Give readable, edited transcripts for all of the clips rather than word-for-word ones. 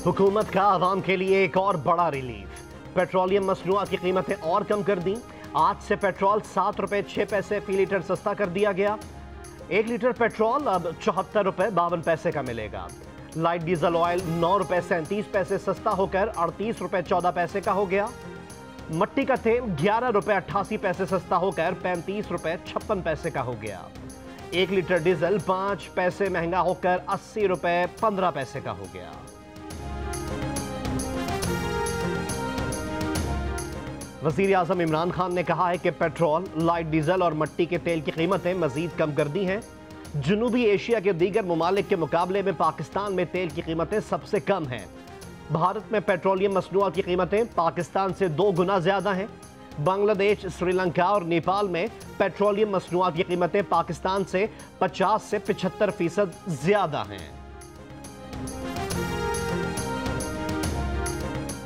हुकूमत का आवाम के लिए एक और बड़ा रिलीफ। पेट्रोलियम मसनूआत की कीमतें और कम कर दी। आज से पेट्रोल 7 रुपए 6 पैसे फी लीटर सस्ता कर दिया गया। 1 लीटर पेट्रोल अब 74 रुपए 52 पैसे का मिलेगा। लाइट डीजल ऑयल 9 रुपए 37 पैसे सस्ता होकर 38 रुपए 14 पैसे का हो गया। मट्टी का तेल 11 रुपए 88 पैसे सस्ता होकर 35 रुपए 56 पैसे का हो गया। 1 लीटर डीजल 5 पैसे महंगा होकर 80 रुपए 15 पैसे का हो गया। वज़ीर आज़म इमरान खान ने कहा है कि पेट्रोल, लाइट डीजल और मट्टी के तेल की कीमतें मजीद कम कर दी हैं। जनूबी एशिया के दीगर ममालिक के मुकाबले में पाकिस्तान में तेल की कीमतें सबसे कम हैं। भारत में पेट्रोलियम मसनूआत की कीमतें पाकिस्तान से 2 गुना ज़्यादा हैं। बांग्लादेश, श्रीलंका और नेपाल में पेट्रोलियम मसनूआत की कीमतें पाकिस्तान से 50 से 75% ज़्यादा हैं।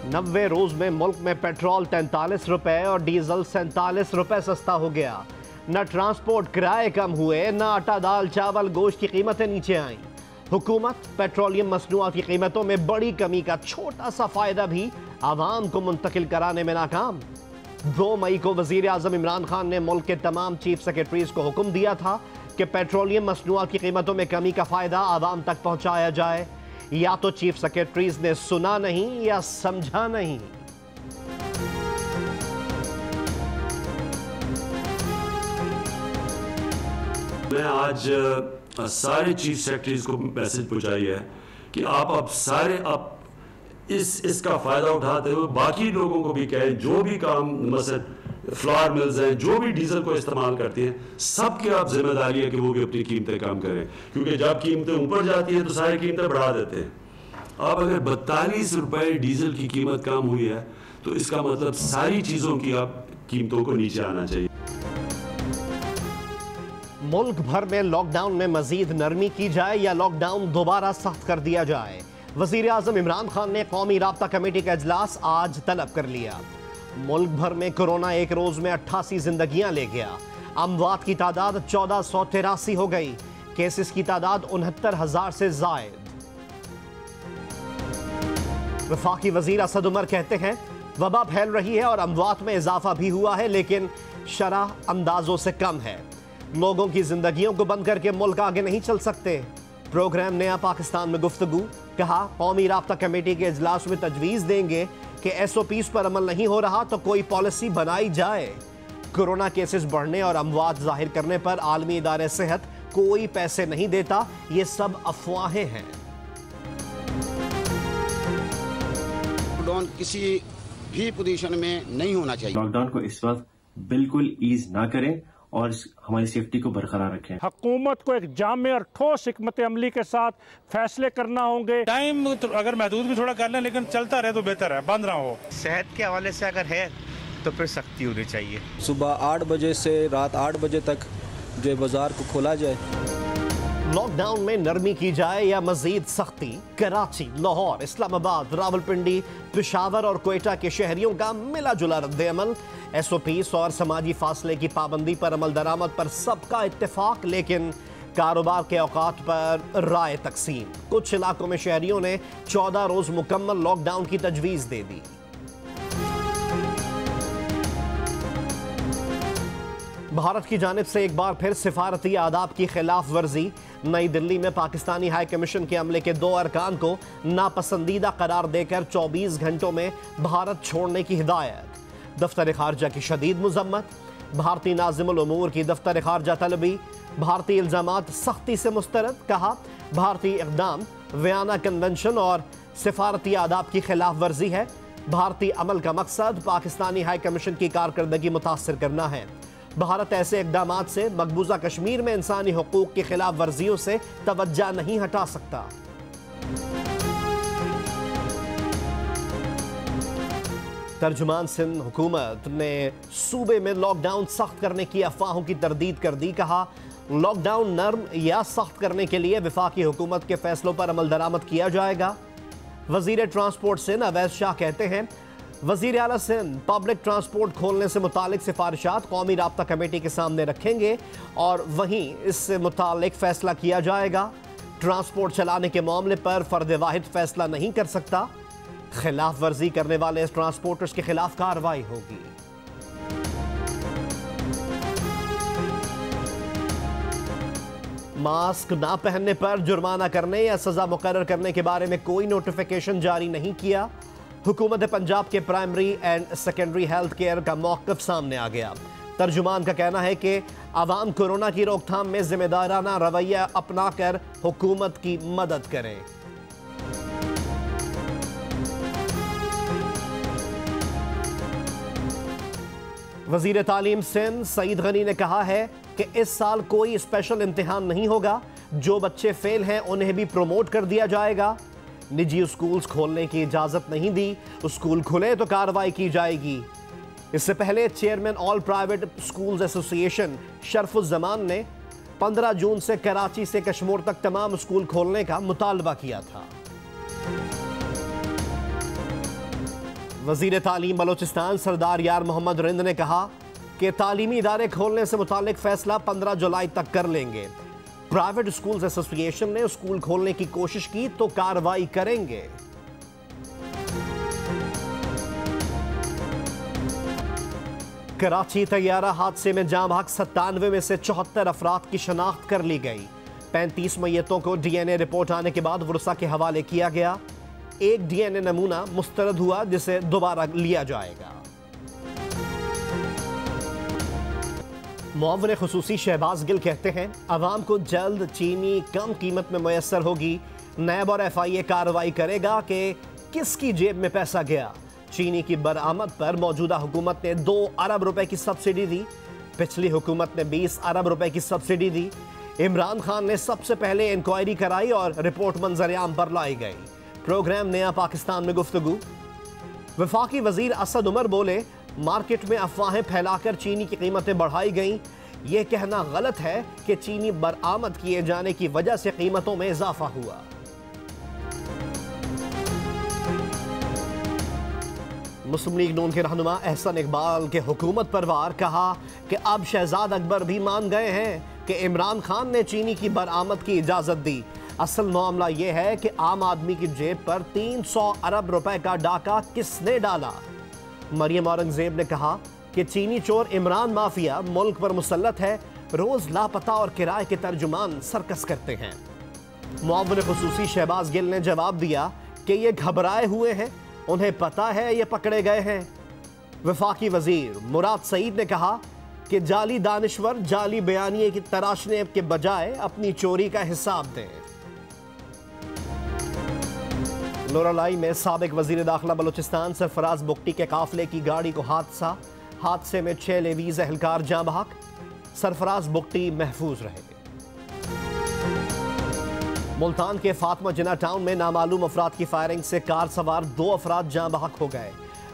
90 रोज में मुल्क में पेट्रोल 43 रुपए और डीजल 47 रुपए सस्ता हो गया। न ट्रांसपोर्ट किराए कम हुए, न आटा दाल चावल गोश्त की कीमतें नीचे आईं। हुकूमत पेट्रोलियम मसनूआत की कीमतों में बड़ी कमी का छोटा सा फायदा भी आवाम को मुंतकिल कराने में नाकाम। 2 मई को वज़ीर आज़म इमरान खान ने मुल्क के तमाम चीफ सेक्रेटरीज को हुक्म दिया था कि पेट्रोलियम मसनूआत की कीमतों में कमी का फायदा आवाम तक पहुंचाया जाए। या तो चीफ सेक्रेटरीज ने सुना नहीं या समझा नहीं। मैं आज सारे चीफ सेक्रेटरीज को मैसेज पहुंचाई है कि आप अब सारे इसका फायदा उठाते हुए बाकी लोगों को भी कहें, जो भी काम मसलन फ्लावर मिल्स हैं, जो भी डीजल को इस्तेमाल करती हैं, सबके आप जिम्मेदारी है कि वो भी अपनी कीमतें कम करें, क्योंकि जब कीमतें ऊपर जाती हैं तो सारी कीमतें बढ़ा देते हैं। अब अगर 42 रुपए डीजल की कीमत कम हुई है तो इसका मतलब सारी चीजों की आप कीमतों को नीचे आना चाहिए। मुल्क भर में लॉकडाउन में मजीद नरमी की जाए या लॉकडाउन दोबारा सख्त कर दिया जाए। वज़ीर आज़म इमरान खान ने कौमी राब्ता कमेटी का इजलास आज तलब कर लिया। मुल्क भर में कोरोना एक रोज में 88 जिंदगियां ले गया। अमवात की तादाद 1483 हो गई। केसेस की तादाद 69,000 से जायद। वफाकी वजीर असद उमर कहते हैं वबा फैल रही है और अमवात में इजाफा भी हुआ है, लेकिन शरह अंदाजों से कम है। लोगों की जिंदगियों को बंद करके मुल्क आगे नहीं चल सकते। प्रोग्राम नया पाकिस्तान में गुफ्तगू, कहा कौमी राब्ता कमेटी के इजलास में तजवीज देंगे कि SOPs पर अमल नहीं हो रहा तो कोई पॉलिसी बनाई जाए। कोरोना केसेस बढ़ने और अमवात जाहिर करने पर आलमी इदारे सेहत कोई पैसे नहीं देता, ये सब अफवाहें हैं। लॉकडाउन किसी भी पोजीशन में नहीं होना चाहिए। लॉकडाउन को इस वक्त बिल्कुल ईज ना करें और हमारी सेफ्टी को बरकरार रखें। हुकूमत को एक जामे और ठोस हिकमत अमली के साथ फैसले करना होंगे। टाइम अगर महदूद भी थोड़ा कर लें, लेकिन चलता रहे तो बेहतर है, बंद ना हो। सेहत के हवाले से अगर है तो फिर सख्ती होनी चाहिए। सुबह 8 बजे से रात 8 बजे तक जो बाजार को खोला जाए। लॉकडाउन में नरमी की जाए या मजीद सख्ती। कराची, लाहौर, इस्लामाबाद, रावलपिंडी, पेशावर और क्वेटा के शहरियों का मिला जुला रद्द-ए-अमल। SOPs और समाजी फासले की पाबंदी पर अमल दरामद पर सबका इत्तेफाक, लेकिन कारोबार के औकात पर राय तकसीम। कुछ इलाकों में शहरियों ने 14 रोज मुकम्मल लॉकडाउन की तजवीज दे दी। भारत की जानिब से एक बार फिर सिफारती आदाब की खिलाफ वर्जी। नई दिल्ली में पाकिस्तानी हाई कमीशन के अमले के 2 अरकान को नापसंदीदा करार देकर 24 घंटों में भारत छोड़ने की हिदायत। दफ्तर खारजा की शदीद मुजम्मत। भारतीय नाज़िमुल उमूर की दफ्तर खारजा तलबी। भारतीय इल्ज़ामात सख्ती से मुस्तरद, कहा भारतीय इक़दाम वियना कन्वेंशन और सिफारती आदाब की खिलाफ वर्जी है। भारतीय अमल का मकसद पाकिस्तानी हाई कमीशन की कारकर्दगी मुतासर करना है। भारत ऐसे इक़दामात से मकबूजा कश्मीर में इंसानी हुकूक की खिलाफ वर्जियों से तवज्जो नहीं हटा सकता। तर्जुमान सिंध हुकूमत ने सूबे में लॉकडाउन सख्त करने की अफवाहों की तरदीद कर दी। कहा लॉकडाउन नर्म या सख्त करने के लिए वफाकी हुकूमत के फैसलों पर अमल दरामद किया जाएगा। वजीर ट्रांसपोर्ट सिंध अवैस शाह कहते हैं वजीर आला सिंध पब्लिक ट्रांसपोर्ट खोलने से मुतालिक सिफारिशात कौमी राब्ता कमेटी के सामने रखेंगे और वहीं इससे मुतालिक फैसला किया जाएगा। ट्रांसपोर्ट चलाने के मामले पर फर्द वाहिद फैसला नहीं कर सकता। खिलाफ वर्जी करने वाले ट्रांसपोर्टर्स के खिलाफ कार्रवाई होगी। मास्क ना पहनने पर जुर्माना करने या सजा मुकर्रर करने के बारे में कोई नोटिफिकेशन जारी नहीं किया। हुकूमत पंजाब के primary and secondary health care का मौक़िफ़ सामने आ गया। तर्जुमान का कहना है कि आवाम कोरोना की रोकथाम में जिम्मेदाराना रवैया अपनाकर हुकूमत की मदद करें। वज़ीर तालीम सिंध सईद गनी ने कहा है कि इस साल कोई स्पेशल इम्तिहान नहीं होगा। जो बच्चे फेल हैं उन्हें भी प्रमोट कर दिया जाएगा। निजी स्कूल्स खोलने की इजाज़त नहीं दी, स्कूल खुले तो कार्रवाई की जाएगी। इससे पहले chairman all private schools association Sharfuzzaman ने 15 जून से कराची से कश्मीर तक तमाम स्कूल खोलने का मुतालबा किया था। वज़ीर तालीम बलोचिस्तान सरदार यार मोहम्मद रिंद ने कहा कि तालीमी इदारे खोलने से मुतालिक फैसला 15 जुलाई तक कर लेंगे। प्राइवेट स्कूल्स एसोसिएशन ने स्कूल खोलने की कोशिश की तो कार्रवाई करेंगे। कराची तैयारा हादसे में जाँ बहक 97 में से 74 अफराद की शनाख्त कर ली गई। 35 मैयतों को डीएनए रिपोर्ट आने के बाद वुरसा के हवाले किया गया। एक डीएनए नमूना मुस्तरद हुआ जिसे दोबारा लिया जाएगा। मुअव्विन खुसूसी शहबाज गिल कहते हैं अवाम को जल्द चीनी कम कीमत में मैसर होगी। नैब और FIA कार्रवाई करेगा कि किसकी जेब में पैसा गया। चीनी की बरामद पर मौजूदा हुकूमत ने 2 अरब रुपए की सब्सिडी दी। पिछली हुकूमत ने 20 अरब रुपए की सब्सिडी दी। इमरान खान ने सबसे पहले इंक्वायरी कराई और रिपोर्ट मंजर-ए-आम पर लाई गई। प्रोग्राम नया पाकिस्तान में गुफ्तगू। वफाकी वजीर असद उमर बोले मार्केट में अफवाहें फैलाकर चीनी की कीमतें बढ़ाई गईं। यह कहना गलत है कि चीनी बरामद किए जाने की वजह से कीमतों में इजाफा हुआ। मुस्लिम लीग नून के रहनुमा एहसन इकबाल के हुकूमत पर वार, कहा कि अब शहजाद अकबर भी मान गए हैं कि इमरान खान ने चीनी की बरामद की इजाजत दी। असल मामला यह है कि आम आदमी की जेब पर 300 अरब रुपए का डाका किसने डाला। मरियम औरंगजेब ने कहा कि चीनी चोर इमरान माफिया मुल्क पर मुसल्लत है। रोज लापता और किराए के तर्जुमान सर्कस करते हैं। मुअव्विन खुसूसी शहबाज गिल ने जवाब दिया कि ये घबराए हुए हैं, उन्हें पता है ये पकड़े गए हैं। वफाकी वजीर मुराद सईद ने कहा कि जाली दानिश्वर जाली बयानिए की तराशने के बजाय अपनी चोरी का हिसाब दें। लोरालाई में साबिक वजीर दाखिला बलूचिस्तान सरफराज बुगटी के काफिले की गाड़ी को हादसे में 6 लेवीज एहलकार जाँ बहक। सरफराज बुगटी महफूज रहे। मुल्तान के फातिमा जिन्ना टाउन में नामालूम अफराद की फायरिंग से कार सवार 2 अफराद जाँ बहक हो गए।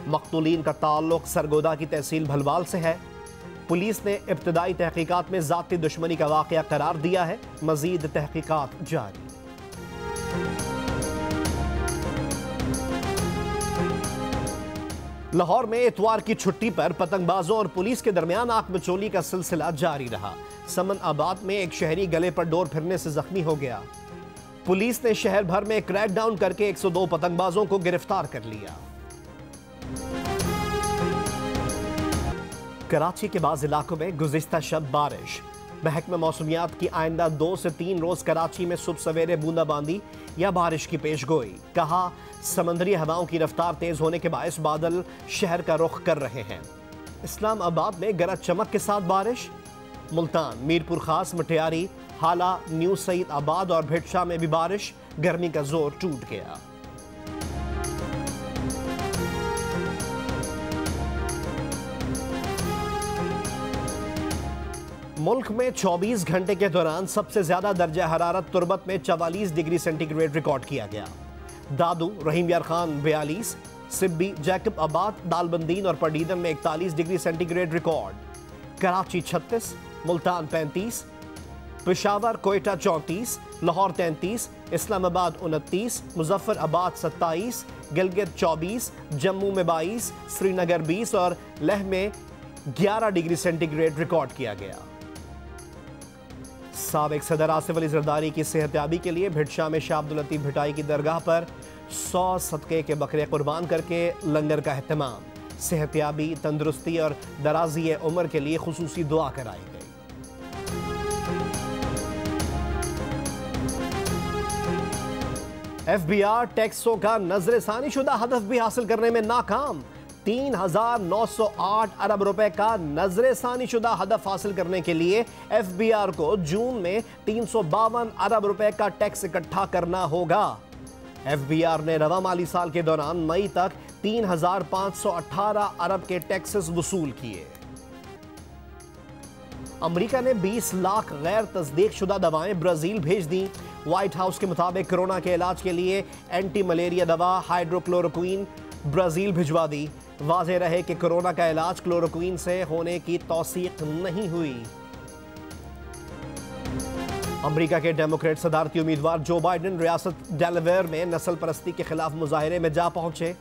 मकतूलीन का ताल्लुक सरगोदा की तहसील भलवाल से है। पुलिस ने इब्तदाई तहकीकात में ज़ाती दुश्मनी का वाक़या करार दिया है। मज़ीद तहकीकात जारी। लाहौर में इतवार की छुट्टी पर पतंगबाजों और पुलिस के दरमियान आंख मिचौली का सिलसिला जारी रहा। समन आबाद में एक शहरी गले पर डोर फिरने से जख्मी हो गया। पुलिस ने शहर भर में क्रैकडाउन करके 102 पतंगबाजों को गिरफ्तार कर लिया। कराची के बाज़ इलाकों में गुज़िश्ता शब बारिश। महकमा मौसमियात की आइंदा 2 से 3 रोज कराची में सुबह सवेरे बूंदाबांदी या बारिश की पेशगोई। कहा समंदरी हवाओं की रफ्तार तेज होने के बायस बादल शहर का रुख कर रहे हैं। इस्लामाबाद में गरज चमक के साथ बारिश। मुल्तान, मीरपुर खास, मटियारी, हाला, न्यू सईद आबाद और भिटशा में भी बारिश। गर्मी का जोर टूट गया। मुल्क में 24 घंटे के दौरान सबसे ज्यादा दर्जा हरारत तुर्बत में 44 डिग्री सेंटीग्रेड रिकॉर्ड किया गया। दादू, रहीम यार खान 42, सिब्बी, जैकब आबाद, दालबंदीन और पडीदन में 41 degree centigrade record. Karachi 36, Multan 35, Peshawar Quetta 34, Lahore 33, Islamabad 29, Muzaffarabad 27, Gilgit 24, Jammu में 22, श्रीनगर 20 और लेह में 11 डिग्री सेंटीग्रेड रिकॉर्ड किया गया। साबिक सदर आसिफ अली जरदारी की सेहतयाबी के लिए भिटशा में शाह अब्दुल लतीफ भिटाई की दरगाह पर 100 सदक़े के बकरे कुर्बान करके लंगर का अहतमाम। सेहतयाबी, तंदुरुस्ती और दराजी उम्र के लिए खुसूसी दुआ कराई गई। FBI टैक्सों का नजरसानी शुदा हदफ भी हासिल करने में नाकाम। 3,908 अरब रुपए का नजरसानी शुदा हदफ हासिल करने के लिए FBI को जून में 352 अरब रुपए का टैक्स इकट्ठा करना होगा। FBI ने रवा माली साल के दौरान मई तक 3,518 अरब के टैक्सेस वसूल किए। अमेरिका ने 20 लाख गैर तस्दीक शुदा दवाएं ब्राजील भेज दी। व्हाइट हाउस के मुताबिक कोरोना के इलाज के लिए एंटी मलेरिया दवा हाइड्रोक्लोरोक्विन ब्राजील भिजवा दी। वाज़ेह रहे कि कोरोना का इलाज क्लोरोक्विन से होने की तौसीक नहीं हुई। अमेरिका के डेमोक्रेट सदारती उम्मीदवार जो बाइडन रियासत डेलावेयर में नस्ल परस्ती के खिलाफ मुजाहरे में जा पहुंचे।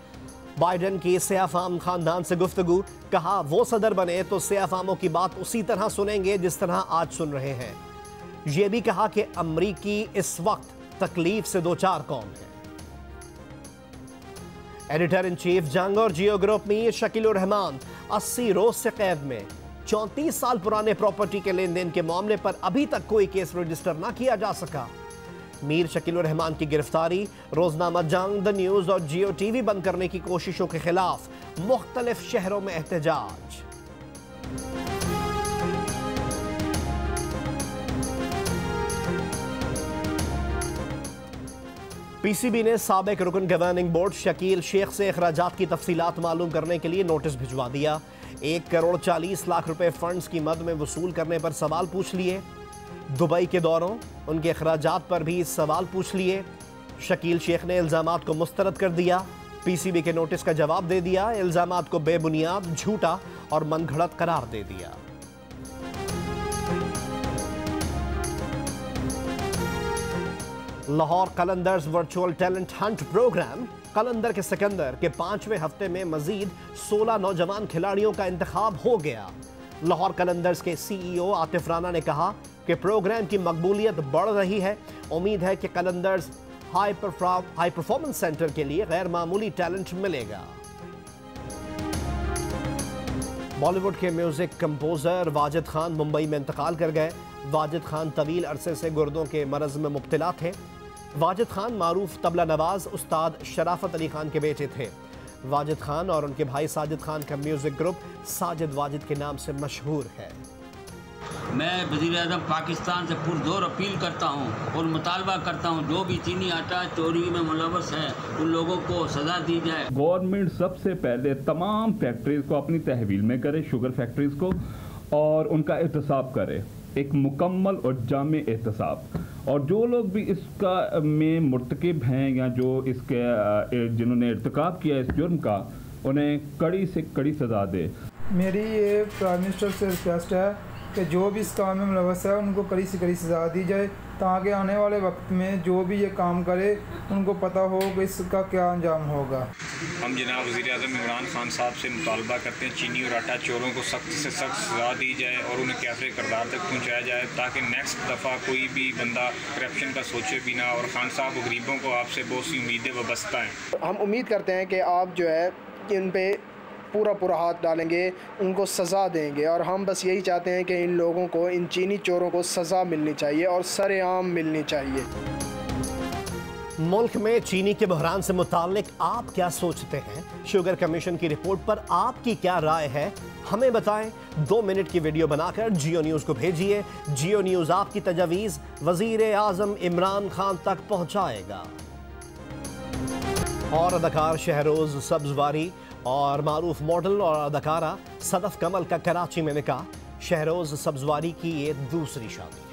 बाइडन की सियाफाम खानदान से गुफ्तगू, कहा वो सदर बने तो सियाफामों की बात उसी तरह सुनेंगे जिस तरह आज सुन रहे हैं। यह भी कहा कि अमरीकी इस वक्त तकलीफ से दो चार कौम है। एडिटर इन चीफ जंग और जियो ग्रुप मीर शकील उर रहमान 80 रोज से कैद में। 34 साल पुराने प्रॉपर्टी के लेन देन के मामले पर अभी तक कोई केस रजिस्टर ना किया जा सका। मीर शकील उर रहमान की गिरफ्तारी, रोजनामा जंग, द न्यूज और जियो टीवी बंद करने की कोशिशों के खिलाफ मुख्तलिफ शहरों में एहतजाज। पीसीबी ने साबिक रुकन गवर्निंग बोर्ड शकील शेख से अखराजात की तफसीलात मालूम करने के लिए नोटिस भिजवा दिया। 1 करोड़ 40 लाख रुपए फंड्स की मद में वसूल करने पर सवाल पूछ लिए। दुबई के दौरों, उनके अखराजात पर भी सवाल पूछ लिए। शकील शेख ने इल्जामात को मुस्तरद कर दिया। पीसीबी के नोटिस का जवाब दे दिया। इल्जामात को बेबुनियाद, झूठा और मनगढ़ंत करार दे दिया। Lahore Qalandars virtual talent hunt programme कलंदर के सिकंदर के 5वें हफ्ते में मजीद 16 नौजवान खिलाड़ियों का इंतखाब हो गया। लाहौर कलंदर्स के सीईओ आतिफ राना ने कहा कि प्रोग्राम की मकबूलियत बढ़ रही है। उम्मीद है कि कलंदर्स हाई परफॉर्मेंस सेंटर के लिए गैर मामूली टैलेंट मिलेगा। बॉलीवुड के म्यूजिक कंपोजर वाजिद खान मुंबई में इंतकाल कर गए। वाजिद खान तवील अरसे से गुर्दों के मरज में मुब्तला थे। वाजिद खान मारूफ तबला नवाज उस्ताद शराफत अली खान के बेटे थे। वाजिद खान और उनके भाई साजिद खान का म्यूजिक ग्रुप साजिद वाजिद के नाम से मशहूर है। मैं वज़ीर-ए-आज़म पाकिस्तान से पुरजोर अपील करता हूँ और मुतालबा करता हूँ जो भी चीनी आटा चोरी में मुलव्वस है उन लोगों को सज़ा दी जाए। गवर्नमेंट सबसे पहले तमाम फैक्ट्रीज को अपनी तहवील में करे, शुगर फैक्ट्रीज को, और उनका एहतसाब करे, एक मुकम्मल और जामे एहतसाब। और जो लोग भी इसका में मुर्तकिब हैं या जो इसके जिन्होंने इर्तिकाब किया इस जुर्म का, उन्हें कड़ी से कड़ी सज़ा दे। मेरी ये प्राइम मिनिस्टर से रिक्वेस्ट है कि जो भी इस काम में मुलव्वस है उनको कड़ी से कड़ी सज़ा दी जाए, ताकि आने वाले वक्त में जो भी ये काम करे उनको पता हो कि इसका क्या अंजाम होगा। हम जनाब वज़ीर-ए-आज़म इमरान खान साहब से मुतालबा करते हैं चीनी और आटा चोरों को सख्त से सख्त सज़ा दी जाए और उन्हें कैसे किरदार तक पहुँचाया जाए, ताकि नेक्स्ट दफ़ा कोई भी बंदा करप्शन का सोचे भी ना। और खान साहब गरीबों को आपसे बहुत सी उम्मीदें वाबस्ता हैं। हम उम्मीद करते हैं कि आप जो है इन पे पूरा हाथ डालेंगे, उनको सज़ा देंगे। और हम बस यही चाहते हैं कि इन लोगों को, इन चीनी चोरों को सज़ा मिलनी चाहिए और सरेआम मिलनी चाहिए। मुल्क में चीनी के बहरान से मुताल्लिक आप क्या सोचते हैं? शुगर कमीशन की रिपोर्ट पर आपकी क्या राय है? हमें बताएं। 2 मिनट की वीडियो बनाकर जियो न्यूज़ को भेजिए। जियो न्यूज़ आपकी तजवीज़ वज़ीर-ए-आज़म इमरान खान तक पहुँचाएगा। और अदाकार शहरोज़ सब्ज़वारी और मारूफ मॉडल और अदाकारा सदफ कमल का कराची में निकाह। शहरोज़ सब्ज़वारी की ये दूसरी शादी।